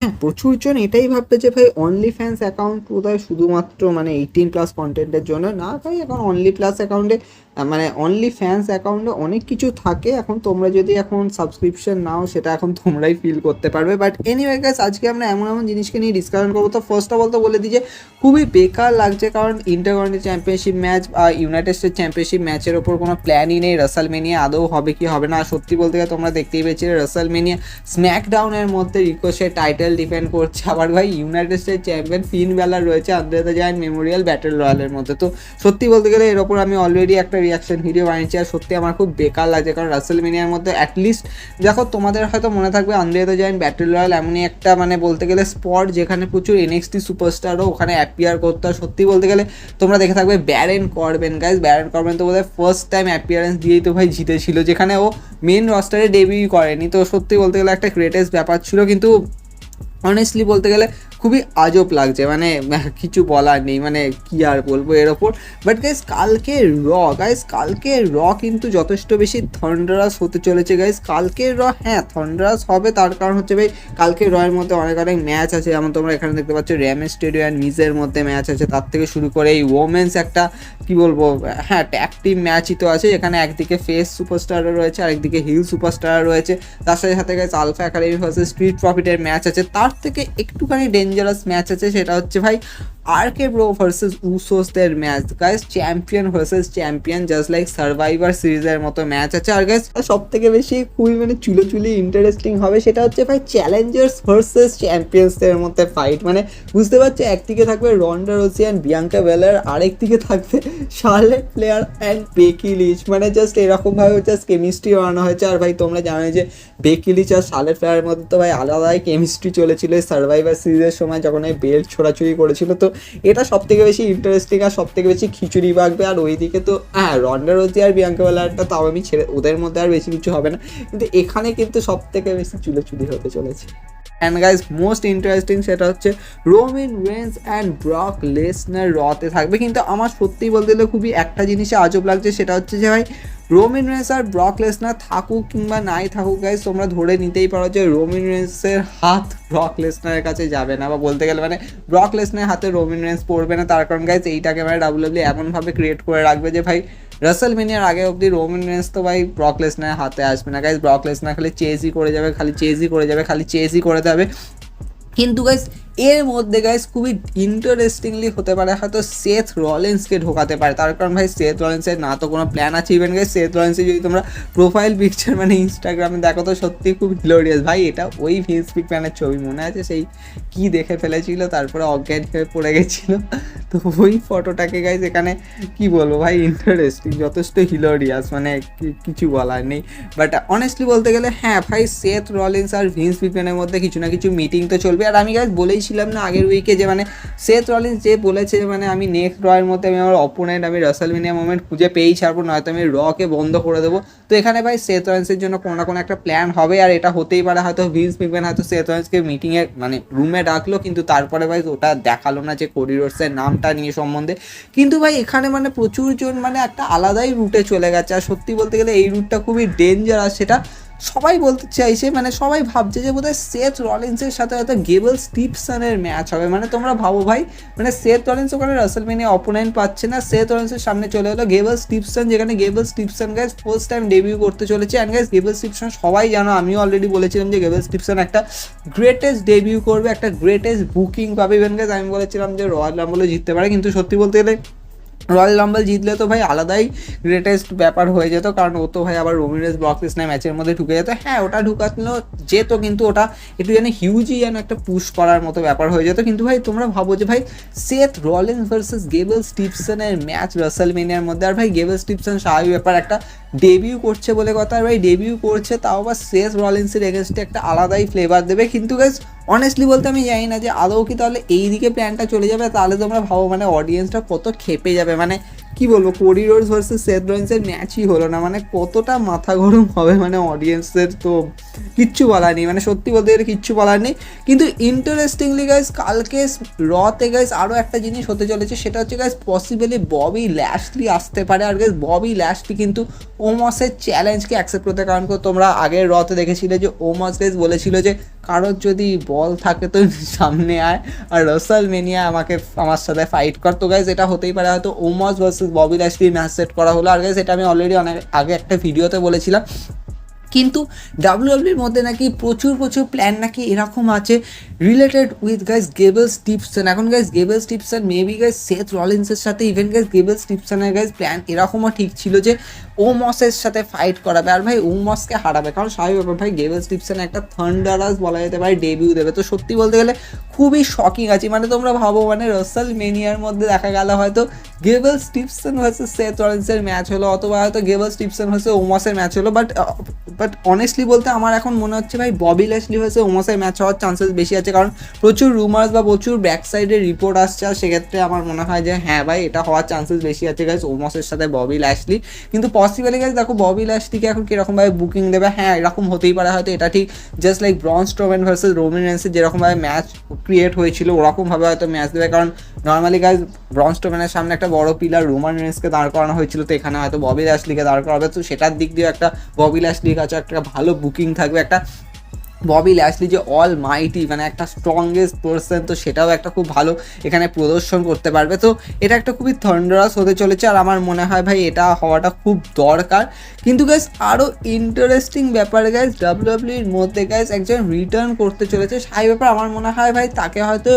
হ্যাঁ, প্রচুরজন এটাই ভাববে যে ভাই অনলি ফ্যান্স অ্যাকাউন্ট বোধহয় শুধুমাত্র মানে 18+ কন্টেন্টের জন্য না ভাই। এখন অনলি প্লাস অ্যাকাউন্টে মানে অনলি ফ্যান্স অ্যাকাউন্টে অনেক কিছু থাকে। এখন তোমরা যদি এখন সাবস্ক্রিপশন নাও সেটা এখন তোমরাই ফিল করতে পারবে। বাট এনিওয়ে গাইস, আজকে আমরা এমন এমন জিনিসকে নিয়ে ডিসকাশন করবো। তো ফার্স্ট অফ অল তো বলে দিই যে খুবই বেকার লাগছে, কারণ ইন্টারকন্টিনেন্টাল চ্যাম্পিয়নশিপ ম্যাচ বা ইউনাইটেড স্টেট চ্যাম্পিয়নশিপ ম্যাচের ওপর কোনো প্ল্যানই নেই। রাসেলমেনিয়া আদৌ হবে কি হবে না, সত্যি বলতে গেলে তোমরা দেখতেই পেয়েছিলে রাসেলমেনিয়া স্ম্যাকডাউনের মধ্যে রিকোশে টাইটেল ডিফেন্ড করছে। আবার ভাই United state champion Finn Balor রয়েছে Andre the Giant Memorial Battle রয়্যালের মধ্যে। তো সত্যি বলতে গেলে এর ওপর আমি অলরেডি একটা রিয়াকশন ভিডিও বানিয়েছি, আর সত্যি আমার খুব বেকার লাগছে। কারণ রাসেলমেনিয়ার মধ্যে অ্যাটলিস্ট দেখো, তোমাদের হয়তো মনে থাকবে Andre the giant battle royal এমনই একটা মানে বলতে গেলে স্পট যেখানে প্রচুর এনএক্সটি সুপারস্টারও ওখানে অ্যাপিয়ার করতো। আর সত্যি বলতে গেলে তোমরা দেখে থাকবে ব্যারেন করবেন গাইজ, ব্যারেন করবেন তো বোধহয় ফার্স্ট টাইম অ্যাপিয়ারেন্স দিয়েই তো ভাই জিতেছিল, যেখানে ও মেন রস্টারে ডেবিউ করেনি। তো সত্যি বলতে গেলে একটা গ্রেটেস্ট ব্যাপার ছিল, কিন্তু অনেস্টলি বলতে গেলে খুবই আজব লাগছে, মানে কিছু বলার নেই, মানে কী আর বলবো এর ওপর। বাট গাইজ কালকে র কিন্তু যথেষ্ট বেশি থন্ডারাস হতে চলেছে গাইজ। কালকের র হ্যাঁ থন্ডারাস হবে, তার কারণ হচ্ছে ভাই কালকে রয়ের মধ্যে অনেক অনেক ম্যাচ আছে। যেমন তোমরা এখানে দেখতে পাচ্ছ র্যামেস স্টেডিও অ্যান্ড মিজের মধ্যে ম্যাচ আছে, তার থেকে শুরু করে এই ওমেন্স একটা কী বলবো হ্যাঁ ট্যাগ টিম ম্যাচই তো আছে, এখানে একদিকে ফেস সুপারস্টারও রয়েছে আর একদিকে হিল সুপারস্টার রয়েছে। তার সাথে সাথে guys Alpha Academy versus Street প্রফিটের ম্যাচ আছে। তার থেকে একটুখানি ডেঞ্জারাস ম্যাচ আছে, সেটা হচ্ছে ভাই আরকে ব্রো ভার্সেস উসোসদের match guys, champion versus champion, just like Survivor সিরিজের মতো ম্যাচ আছে। আর গাইস সব থেকে বেশি খুবই মানে চুলোচুলি ইন্টারেস্টিং হবে সেটা হচ্ছে ভাই চ্যালেঞ্জার্স ভার্সেস চ্যাম্পিয়ন্সদের মধ্যে ফাইট। মানে বুঝতে পারছো, একদিকে থাকবে রন্ডা রোসি অ্যান্ড বিয়াঙ্কা বেলার, আরেকদিকে থাকবে শার্লেট ফ্লেয়ার অ্যান্ড বেকি লিচ। মানে জাস্ট এরকমভাবে জাস্ট কেমিস্ট্রি বানানো হয়েছে। আর ভাই তোমরা জানো যে বেকি লিচ আর শার্লেট ফ্লেয়ারের মধ্যে তো ভাই আলাদাই কেমিস্ট্রি চলেছিল সার্ভাইভার সিরিজের সময় যখন এই বেল্ট ছোড়াছুড়ি করেছিল। তো এটা সব থেকে বেশি ইন্টারেস্টিং আর সব থেকে বেশি খিচুড়ি বাগবে। আর ওইদিকে তো হ্যাঁ রন্ডা রোজি আর বিয়াঙ্কা বেলারটা তাও আমি ছেড়ে, ওদের মধ্যে আর বেশি কিছু হবে না, কিন্তু এখানে কিন্তু সব থেকে বেশি চুলোচুলি হতে চলেছে। অ্যান্ড গাইজ মোস্ট ইন্টারেস্টিং সেটা হচ্ছে Roman Reigns and Brock Lesnar রতে থাকবে। কিন্তু আমার সত্যিই বলতে গেলে খুবই একটা জিনিসে আজব লাগছে, সেটা হচ্ছে যে ভাই রোমান রেন্স আর ব্রক লেসনার থাকুক কিংবা নাই থাকুক গাইজ, তোমরা ধরে নিতেই পারো যে রোমান রেন্সের হাত ব্রক লেসনারের কাছে যাবে না, বা বলতে গেলে মানে ব্রক লেসনারের হাতে রোমান রেন্স পড়বে না। তার কারণ গাইজ এইটাকে মানে ডাব্লিউডাব্লিউ এমনভাবে ক্রিয়েট করে রাখবে যে ভাই রাসেলমেনিয়ার আগে অবধি রোমান রেন্স তো ভাই ব্রক লেসনারের হাতে আসবে না গাইজ। ব্রক লেসনার খালি চেজই করে যাবে, খালি চেজই করে যাবে। কিন্তু গাইজ এর মধ্যে গাইজ খুবই ইন্টারেস্টিংলি হতে পারে হয়তো সেথ রলিন্সকে ঢোকাতে পারে। তার কারণ ভাই সেথ রলিন্সের না তো কোনো প্ল্যান আছে। ইভেন গাইজ সেথ রলিন্সের যদি তোমরা প্রোফাইল পিকচার মানে ইনস্টাগ্রামে দেখো তো সত্যি খুব হিলোরিয়াস ভাই। এটা ওই ভিন্স ম্যানের ছবি মনে আছে, সেই কি দেখে ফেলেছিল তারপরে অজ্ঞান হয়ে পড়ে গেছিলো। তো ওই ফটোটাকে গাইজ এখানে কি বলবো ভাই ইন্টারেস্টিং, যথেষ্ট হিলোরিয়াস, মানে কিছু বলার নেই। বাট অনেস্টলি বলতে গেলে হ্যাঁ ভাই সেথ রলিন্স আর ভিন্স ম্যানের মধ্যে কিছু না কিছু মিটিং তো চলবে। আর আমি গাইজ বলেইছিলাম না আগের উইকে যে মানে সেথ রলিন্স যে বলেছে মানে আমি নেক্সট রয়ের মধ্যে আমি আমার অপোনেন্ট আমি রাসেলমেনিয়া মোমেন্ট খুঁজে পেয়েই ছাড়বো, নয়তো আমি রকে বন্ধ করে দেবো। তো এখানে ভাই সেথ রলিন্সের জন্য কোনো না কোনো একটা প্ল্যান হবে। আর এটা হতেই পারে হয়তো ভিন্স ম্যাকম্যান হয়তো সেথ রলিন্সকে মিটিংয়ে মানে রুমে ডাকলো, কিন্তু তারপরে ভাই ওটা দেখালো না যে কোডি রোডসের নামটা নিয়ে সম্বন্ধে। কিন্তু ভাই এখানে মানে প্রচুর জন মানে একটা আলাদাই রুটে চলে গেছে। আর সত্যি বলতে গেলে এই রুটটা খুবই ডেঞ্জারাস, সেটা সবাই বলতে চাইছে। মানে সবাই ভাবছে যে বোধহয় সেথ রলিন্সের সাথে হয়তো গেবল স্টিভসনের ম্যাচ হবে। মানে তোমরা ভাবো ভাই, মানে সেথ রলিন্স ওখানে রাসেলমেনিয়া অপোনেন্ট পাচ্ছে না, সেথ রলিন্সের সামনে চলে এলো গেবল স্টিভসন, যেখানে Gable Steveson guys first time debut করতে চলেছে। অ্যান্ড গাইজ গেবল স্টিভসন সবাই জানো, আমিও অলরেডি বলেছিলাম যে গেবল স্টিভসন একটা গ্রেটেস্ট ডেবিউ করবে, একটা গ্রেটেস্ট বুকিং পাবে। ইভেন গাইজ আমি বলেছিলাম যে রয়্যাল রাম্বলও জিততে পারে, কিন্তু সত্যি বলতে গেলে রয়্যাল রাম্বল জিতলে তো ভাই আলাদাই গ্রেটেস্ট ব্যাপার হয়ে যেত, কারণ ও তো ভাই আবার রোমিরেস ব্রক লেসনার ম্যাচের মধ্যে ঢুকে যেত। হ্যাঁ ওটা ঢুকানো যেত, কিন্তু ওটা একটু যেন হিউজই যেন একটা পুশ করার মতো ব্যাপার হয়ে যেত। কিন্তু ভাই তোমরা ভাবো যে ভাই সেথ রলিন্স ভার্সেস গেবল স্টিভসনের ম্যাচ রাসেলমেনিয়ার মধ্যে, আর ভাই গেবল স্টিভসন স্বাভাবিক ব্যাপার একটা ডেবিউ করছে বলে কথা। আর ভাই ডেবিউ করছে তাও আবার সেথ রলিন্সের এগেনস্টে একটা আলাদাই ফ্লেভার দেবে। কিন্তু গাইজ অনেস্টলি বলতে আমি জানি না যে আদৌ কি তাহলে এই দিকে প্ল্যানটা চলে যাবে, তাহলে তোমরা ভাবো মানে অডিয়েন্সটা কত খেপে যাবে। মানে কি বলবো, কোডি রোডস ভার্সেস সেথ রলিন্সের ম্যাচই হলো না, মানে কতটা মাথা গরম হবে মানে অডিয়েন্সদের, তো কিচ্ছু বলার নেই। মানে সত্যি বলতে গেলে কিচ্ছু বলার নেই। কিন্তু ইন্টারেস্টিংলি গাইজ কালকে রতে গাইজ আরও একটা জিনিস হতে চলেছে, সেটা হচ্ছে গাইজ পসিবলি ববি ল্যাশলি আসতে পারে। আর গাইজ ববি ল্যাশলি কিন্তু ওমসের চ্যালেঞ্জকে অ্যাকসেপ্ট করতে, কারণ তোমরা আগের রতে দেখেছিলে যে ওমস গাইজ বলেছিল যে কারোর যদি বল থাকে তো সামনে আয় আর রাসেলমেনিয়া আমার সাথে ফাইট কর। তো গাইজ এটা হতেই পারে হয়তো ohms versus Bobby ল্যাশলি match set করা হলো। আর গাইজ এটা আমি অলরেডি অনেক আগে একটা ভিডিওতে বলেছিলাম, কিন্তু ডাব্লিউডাব্লিউর মধ্যে নাকি প্রচুর প্ল্যান নাকি এরকম আছে related with guys Gable Steveson. এখন guys Gable Steveson maybe guys Seth রলিন্সের সাথে, ইভেন গাইজ গেবল স্টিফসনের গাইজ প্ল্যান এরকমও ঠিক ছিল যে ওমসের সাথে ফাইট করাবে আর ভাই ওমসকে হারাবে। কারণ স্বাভাবিক ব্যাপার ভাই গেবল স্টিফসন একটা থান্ডারাস বলা যেতে পারে ডেবিউ দেবে। তো সত্যি বলতে গেলে খুবই শকিং আছে। মানে তোমরা ভাবো মানে রাসেলমেনিয়ার মধ্যে দেখা গেল হয়তো গেবল স্টিফসন ভার্সেস সেথ রলিন্সের ম্যাচ হলো, অথবা হয়তো গেবল স্টিফসন ভার্সেস ওমসের ম্যাচ হলো। বাট অনেস্টলি বলতে আমার এখন মনে হচ্ছে ভাই ববি ল্যাশলি ভার্সেস ওমসের ম্যাচ হওয়ার চান্সেস বেশি আছে, কারণ প্রচুর রুমার্স বা প্রচুর ব্যাক সাইডের রিপোর্ট আসছে। আর সেক্ষেত্রে আমার মনে হয় যে হ্যাঁ ভাই এটা হওয়ার চান্সেস বেশি আছে গাইজ ওমসের সাথে ববি ল্যাশলি। কিন্তু পসিবলি গাইজ দেখো ববি ল্যাশলিকে এখন কীরকমভাবে বুকিং দেবে, হ্যাঁ এরকম হতেই পারে হয়তো এটা ঠিক just like Braun Strowman versus Roman রেন্সের যেরকমভাবে ম্যাচ ক্রিয়েট হয়েছিল ওরকমভাবে হয়তো ম্যাচ দেবে। কারণ নর্মালি গাইজ ব্রন স্ট্রোম্যানের সামনে একটা বড় পিলার রোমান রেন্সকে দাঁড় করানো হয়েছিল, তো এখানে হয়তো ববি ল্যাশলিকে দাঁড় করাবে। তো সেটার দিক দিয়ে একটা ববি ল্যাশলির কাছে একটা ভালো বুকিং থাকবে, একটা ববি ল্যাশলি যে অল মাইটি মানে একটা স্ট্রংগেস্ট পার্সন, তো সেটাও একটা খুব ভালো এখানে প্রদর্শন করতে পারবে। তো এটা একটা খুবই থান্ডারাস হতে চলেছে আর আমার মনে হয় ভাই এটা হওয়াটা খুব দরকার। কিন্তু গাইজ আরও ইন্টারেস্টিং ব্যাপার গাইজ ডাব্লিউডাব্লিউর মধ্যে গাইজ একজন রিটার্ন করতে চলেছে। সেই ব্যাপার আমার মনে হয় ভাই তাকে হয়তো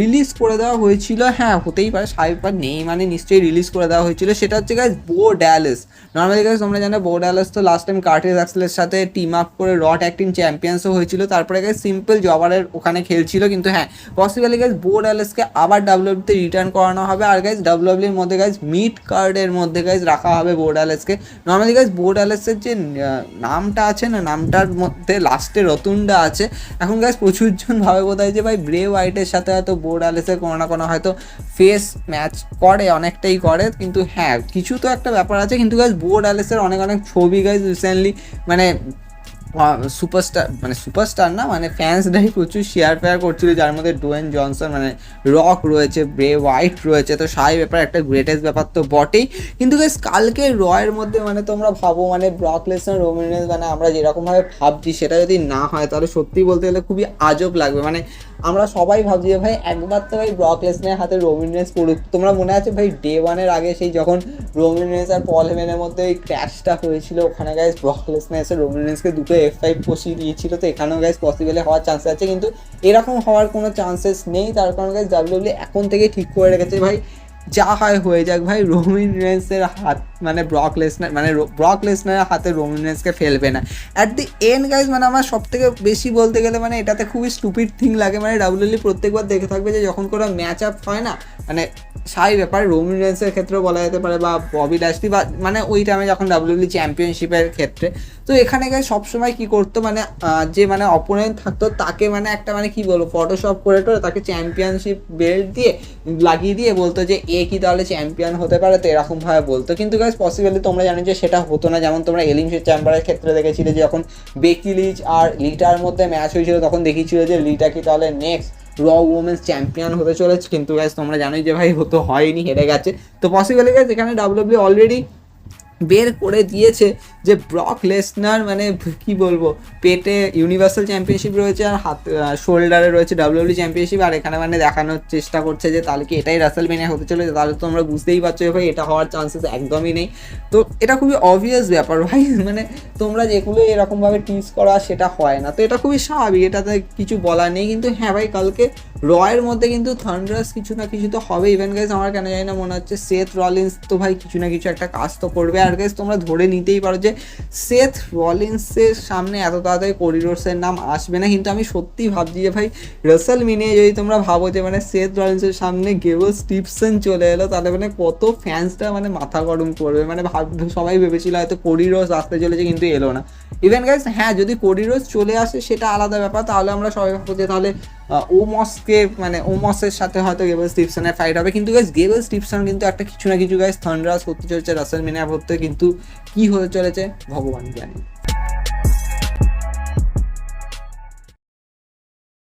রিলিজ করে দেওয়া হয়েছিল, হ্যাঁ হতেই পারে সাইবার নেই মানে নিশ্চয়ই রিলিজ করে দেওয়া হয়েছিল। সেটা হচ্ছে গাইজ বো ড্যালাস। নর্মালি গাইজ তোমরা জানো বো ড্যালাস তো লাস্ট টাইম কার্টিস অ্যাক্সেলের সাথে টিম আপ করে র ট্যাগ টিম চ্যাম্পিয়ন্সও হয়েছিল, তারপরে গাইজ সিম্পল জবারের ওখানে খেলছিল। কিন্তু হ্যাঁ পসিবলি গাইজ বো ড্যালাসকে আবার ডাব্লিউডাব্লিউতে রিটার্ন করানো হবে। আর গাইজ ডাব্লিউডাব্লিউর মধ্যে গাইজ মিড কার্ডের মধ্যে গাইজ রাখা হবে বো ড্যালাসকে। নর্মালি গাইজ বো ড্যালাসের যে নামটা আছে না, নামটার মধ্যে লাস্টে রতুন্ডা আছে। এখন গাইজ প্রচুরজন ভাবে বোধহয় যে ভাই ব্রে হোয়াইটের সাথে হয়তো বো ড্যালাসের কোনো না কোনো হয়তো ফেস ম্যাচ করে, অনেকটাই করে। কিন্তু হ্যাঁ কিছু তো একটা ব্যাপার আছে। কিন্তু গাইজ বো ড্যালাসের অনেক ছবি গাইজ রিসেন্টলি মানে সুপারস্টার না মানে ফ্যান্সরাই প্রচুর শেয়ার করছিল, যার মধ্যে ডোয়েন জনসন মানে রক রয়েছে, ব্রে হোয়াইট রয়েছে। তো সেই ব্যাপার একটা গ্রেটেস্ট ব্যাপার তো বটেই। কিন্তু গাইস কালকে রয়ের মধ্যে মানে তোমরা ভাবো মানে ব্রক লেসনার রোমান রেন্স মানে আমরা যেরকমভাবে ভাবছি সেটা যদি না হয় তাহলে সত্যি বলতে গেলে খুবই আজব লাগবে। মানে আমরা সবাই ভাবছি যে ভাই একবার তো ভাই ব্রক লেসনারের হাতে রোমান রেন্স পড়ুক। তোমরা মনে আছে ভাই ডে ওয়ানের আগে সেই যখন রোমান রেন্স আর পল হেমেনের মধ্যে ওই ক্র্যাশটা হয়েছিল, ওখানে গাইস ব্রক লেসনার এসে রোমান রেন্সকে দুটো F5 কষিয়ে দিয়েছিল। তো এখানেও গাইস পসিবলি হওয়ার চান্স আছে, কিন্তু এরকম হওয়ার কোনো চান্সেস নেই। তার কারণ গাইস ডাব্লিউডাব্লিউ এখন থেকে ঠিক করে রেখেছে ভাই যা হয় হয়ে যাক ভাই রোমান রেন্সের হাত মানে ব্রক লেসনারের হাতে রোমান রেন্সকে ফেলবে না অ্যাট দি এন্ড গাইজ। মানে আমার সব থেকে বেশি বলতে গেলে মানে এটাতে খুবই স্টুপিড থিং লাগে। মানে ডাব্লিউডাব্লিউ প্রত্যেকবার দেখে থাকবে যে যখন কোনো ম্যাচ আপ হয় না মানে সাই ব্যাপার রোমান রেন্সের ক্ষেত্রেও বলা যেতে পারে বা ববি ল্যাশলি বা মানে ওই টাইমে যখন ডাব্লিউডাব্লিউ চ্যাম্পিয়নশিপের ক্ষেত্রে, তো এখানে গাইজ সবসময় কী করতো মানে যে মানে অপোনেন্ট থাকতো তাকে মানে একটা মানে কী বলবো ফটোশপ করে তাকে চ্যাম্পিয়নশিপ বেল্ট দিয়ে লাগিয়ে দিয়ে বলতো যে এ কি তাহলে চ্যাম্পিয়ন হতে পারে, তো এরকমভাবে বলতো। কিন্তু গাইজ পসিবলি তোমরা জানো যে সেটা হতো না। যেমন তোমরা এলিমিনেশন চেম্বারের ক্ষেত্রে দেখেছিলে যে যখন বেকি লিচ আর লিটার মধ্যে ম্যাচ হয়েছিল তখন দেখিয়েছিল যে লিটা কি তাহলে নেক্সট র উমেন্স চ্যাম্পিয়ন হতে চলেছে। কিন্তু গাইজ তোমরা জানোই যে ভাই হতো হয়নি, হেরে গেছে। তো পসিবলি গাইজ এখানে ডাব্লিউডাব্লিউ অলরেডি বের করে দিয়েছে যে ব্রক লেসনার মানে কি বলবো পেটে ইউনিভার্সাল চ্যাম্পিয়নশিপ রয়েছে আর হাত শোল্ডারে রয়েছে ডাব্লিউডাব্লিউ চ্যাম্পিয়নশিপ। আর এখানে মানে দেখানোর চেষ্টা করছে যে তাহলে কি এটাই রাসেলমেনিয়া হতে চলেছে, তাহলে তো আমরা বুঝতেই পারছো ভাই এটা হওয়ার চান্সেস একদমই নেই। তো এটা খুবই অবভিয়াস ব্যাপার ভাই, মানে তোমরা যেগুলো এরকমভাবে টিজ করা সেটা হয় না। তো এটা খুবই স্বাভাবিক, এটাতে কিছু বলার নেই। কিন্তু হ্যাঁ ভাই কালকে রয়ের মধ্যে কিন্তু থান্ডারাস কিছু না কিছু তো হবে। ইভেন গাইজ আমার কেন জানি না মনে হচ্ছে সেথ রলিন্স তো ভাই কিছু না কিছু একটা কাজ তো করবে। আর গাইজ তোমরা ধরে নিতেই পারো যে সেথ রলিন্সের সামনে এত তাড়াতাড়ি কোডি রোডসের নাম আসবে না। কিন্তু আমি সত্যি ভাবছি যে ভাই রাসেলমেনিয়া যদি তোমরা ভাবো যে মানে সেথ রলিন্সের সামনে গেবল স্টিফসন চলে এলো তাহলে মানে কত ফ্যান্সটা মানে মাথা গরম করবে। মানে সবাই ভেবেছিল হয়তো কোডি রোডস আসতে চলেছে কিন্তু এলো না। ইভেন গাইজ হ্যাঁ যদি কোডি রোডস চলে আসে সেটা আলাদা ব্যাপার, তাহলে আমরা সবাই ভাববো যে তাহলে ওমসকে মানে ওমসের সাথে হয়তো গেবল স্টিফসনের ফাইট হবে। কিন্তু গাইজ গেবল স্টিফসন কিন্তু একটা কিছু না কিছু গাইজ থান্ডারাস হতে চলেছে রাসেলমেনিয়া হতে, কিন্তু কি হতে চলেছে ভগবান জানে।